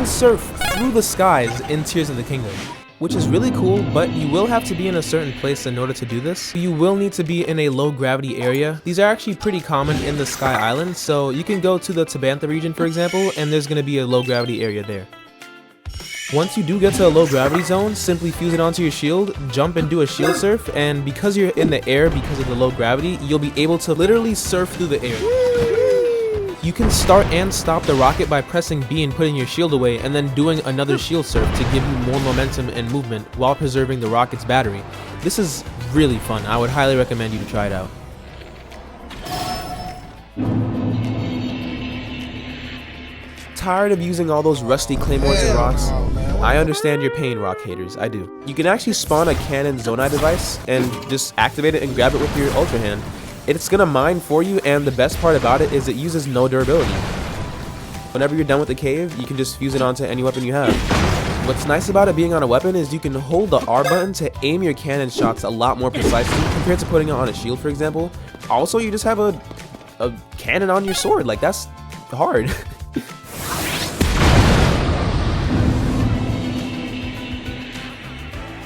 can surf through the skies in Tears of the Kingdom, which is really cool, but you will have to be in a certain place in order to do this. You will need to be in a low gravity area. These are actually pretty common in the Sky Islands, so you can go to the Tabantha region, for example, and there's going to be a low gravity area there. Once you do get to a low gravity zone, simply fuse it onto your shield, jump and do a shield surf, and because you're in the air because of the low gravity, you'll be able to literally surf through the air. You can start and stop the rocket by pressing B and putting your shield away, and then doing another shield surf to give you more momentum and movement while preserving the rocket's battery. This is really fun. I would highly recommend you to try it out. Tired of using all those rusty claymores and rocks? I understand your pain, rock haters, I do. You can actually spawn a cannon Zonai device and just activate it and grab it with your Ultra Hand. It's gonna mine for you, and the best part about it is it uses no durability. Whenever you're done with the cave, you can just fuse it onto any weapon you have. What's nice about it being on a weapon is you can hold the R button to aim your cannon shots a lot more precisely compared to putting it on a shield, for example. Also, you just have a cannon on your sword, like that's hard.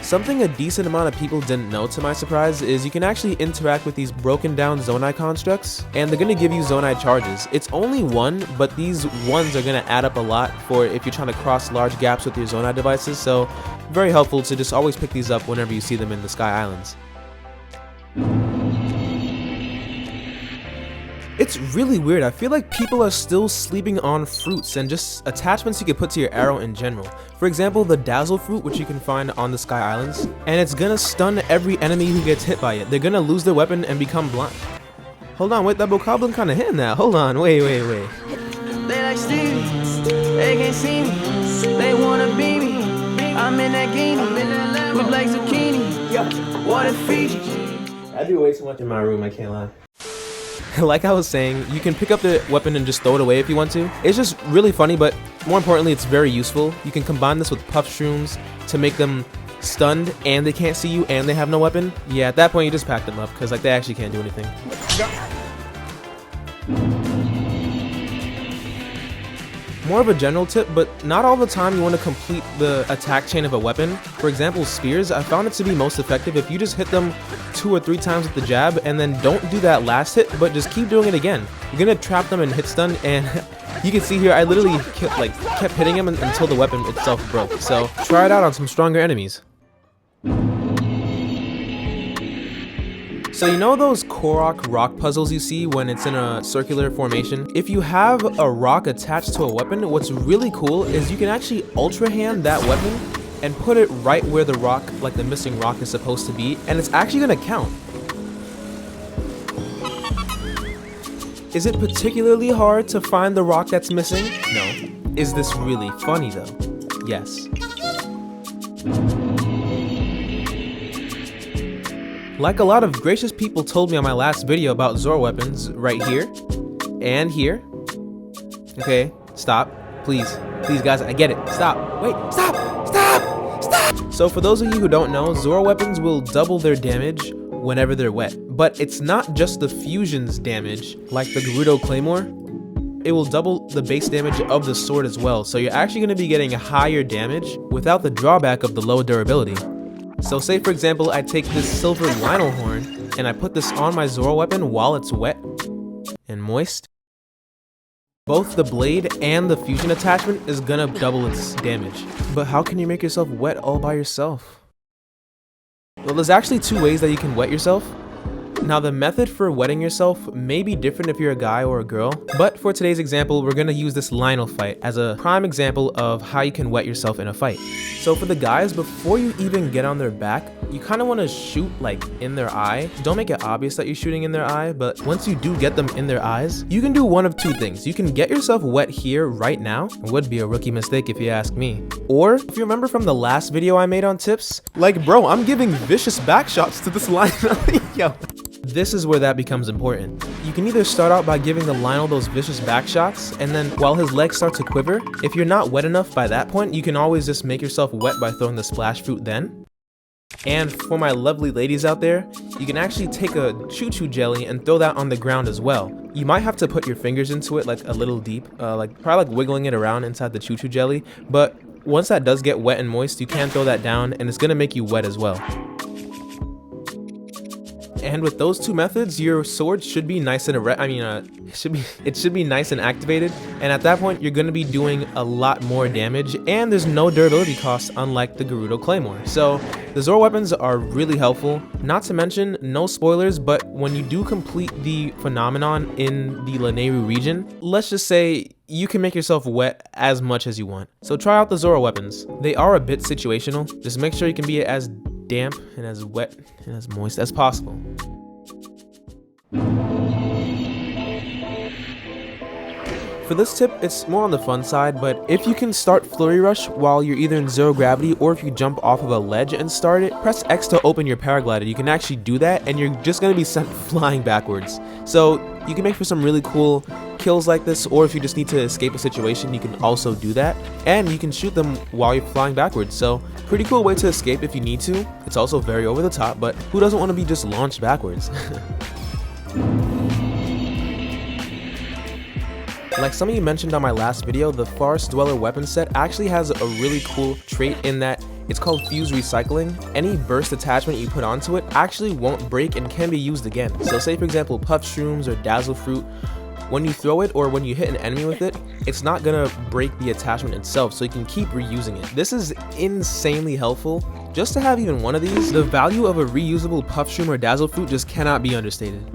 Something a decent amount of people didn't know, to my surprise, is you can actually interact with these broken down Zonai constructs, and they're going to give you Zonai charges. It's only one, but these ones are going to add up a lot for if you're trying to cross large gaps with your Zonai devices, so very helpful to just always pick these up whenever you see them in the Sky Islands. It's really weird. I feel like people are still sleeping on fruits and just attachments you can put to your arrow in general. For example, the Dazzle fruit, which you can find on the Sky Islands, and it's gonna stun every enemy who gets hit by it. They're gonna lose their weapon and become blind. Hold on, wait, that Bokoblin kinda hitting that. Hold on, wait. They like Stevie, they can't see me, they wanna be me. I'm in that guinea, look like zucchini, what a Fiji. I do way too much in my room, I can't lie. Like I was saying, you can pick up the weapon and just throw it away if you want to. It's just really funny, but more importantly, it's very useful. You can combine this with puff shrooms to make them stunned and they can't see you and they have no weapon. Yeah, at that point you just pack them up because like they actually can't do anything. More of a general tip, but not all the time you want to complete the attack chain of a weapon. For example, spears, I found it to be most effective if you just hit them 2 or 3 times with the jab and then don't do that last hit, but just keep doing it again. You're gonna trap them and hit stun, and you can see here I literally kept hitting him until the weapon itself broke. So try it out on some stronger enemies. So you know those Korok Rock puzzles you see when it's in a circular formation? If you have a rock attached to a weapon, what's really cool is you can actually Ultra Hand that weapon and put it right where the rock, like the missing rock, is supposed to be, and it's actually gonna count. Is it particularly hard to find the rock that's missing? No. Is this really funny though? Yes. Like a lot of gracious people told me on my last video about Zoro Weapons, right here and here. Okay, stop, please guys, I get it, stop, wait, stop. So for those of you who don't know, Zoro Weapons will double their damage whenever they're wet, but it's not just the fusion's damage, like the Gerudo Claymore. It will double the base damage of the sword as well, so you're actually going to be getting higher damage without the drawback of the low durability. So say for example I take this silver Lionel horn and I put this on my Zoro weapon while it's wet and moist. Both the blade and the fusion attachment is gonna double its damage. But how can you make yourself wet all by yourself? Well, there's actually 2 ways that you can wet yourself. Now the method for wetting yourself may be different if you're a guy or a girl, but for today's example we're going to use this Lionel fight as a prime example of how you can wet yourself in a fight. So for the guys, before you even get on their back, you kind of want to shoot like in their eye. Don't make it obvious that you're shooting in their eye, but once you do get them in their eyes, you can do one of 2 things. You can get yourself wet here right now. It would be a rookie mistake if you ask me. Or if you remember from the last video I made on tips, like bro, I'm giving vicious back shots to this Lionel. Yo. This is where that becomes important. You can either start out by giving the Lionel those vicious back shots, and then while his legs start to quiver, if you're not wet enough by that point, you can always just make yourself wet by throwing the splash fruit then. And for my lovely ladies out there, you can actually take a choo-choo jelly and throw that on the ground as well. You might have to put your fingers into it like a little deep, probably wiggling it around inside the choo-choo jelly, but once that does get wet and moist, you can throw that down and it's gonna make you wet as well. And with those two methods, your sword should be nice and it should be nice and activated, and at that point you're going to be doing a lot more damage, and there's no durability cost unlike the Gerudo Claymore. So the Zoro weapons are really helpful. Not to mention, no spoilers, but when you do complete the phenomenon in the Lanayru region, let's just say you can make yourself wet as much as you want. So try out the Zoro weapons. They are a bit situational. Just make sure you can be as damp and as wet and as moist as possible. For this tip, it's more on the fun side, but if you can start Flurry Rush while you're either in zero gravity or if you jump off of a ledge and start it, press X to open your paraglider. You can actually do that and you're just going to be sent flying backwards. So you can make for some really cool kills like this, or if you just need to escape a situation, you can also do that. And you can shoot them while you're flying backwards, so pretty cool way to escape if you need to. It's also very over the top, but who doesn't want to be just launched backwards? Like some of you mentioned on my last video, the Forest Dweller weapon set actually has a really cool trait in that it's called fuse recycling. Any burst attachment you put onto it actually won't break and can be used again. So say for example puff shrooms or dazzle fruit, when you throw it or when you hit an enemy with it, it's not gonna break the attachment itself, so you can keep reusing it. This is insanely helpful. Just to have even one of these, the value of a reusable puff shroom or dazzle fruit just cannot be understated.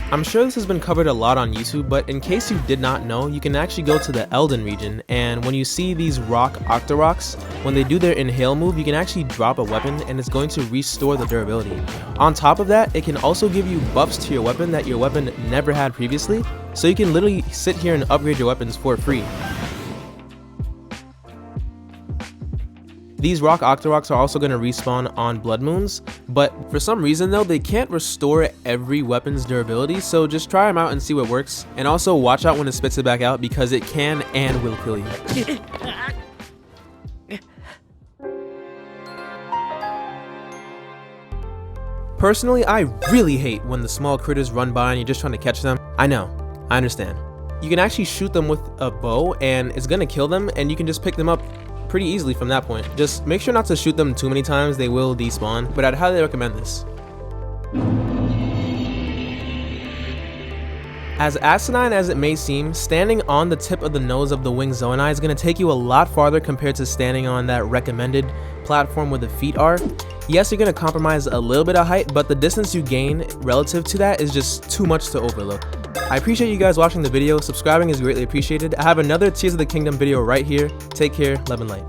I'm sure this has been covered a lot on YouTube, but in case you did not know, you can actually go to the Elden region, and when you see these OCTA Rocks, when they do their inhale move, you can actually drop a weapon and it's going to restore the durability. On top of that, it can also give you buffs to your weapon that your weapon never had previously, so you can literally sit here and upgrade your weapons for free. These OCTA Rocks are also going to respawn on blood moons, but for some reason though, they can't restore every weapon's durability, so just try them out and see what works. And also watch out when it spits it back out, because it can and will kill you. Personally, I really hate when the small critters run by and you're just trying to catch them. I know, I understand. You can actually shoot them with a bow and it's going to kill them, and you can just pick them up pretty easily from that point. Just make sure not to shoot them too many times, they will despawn, but I'd highly recommend this. As asinine as it may seem, standing on the tip of the nose of the winged Zonai is going to take you a lot farther compared to standing on that recommended platform where the feet are. Yes, you're going to compromise a little bit of height, but the distance you gain relative to that is just too much to overlook. I appreciate you guys watching the video. Subscribing is greatly appreciated. I have another Tears of the Kingdom video right here. Take care, love and light.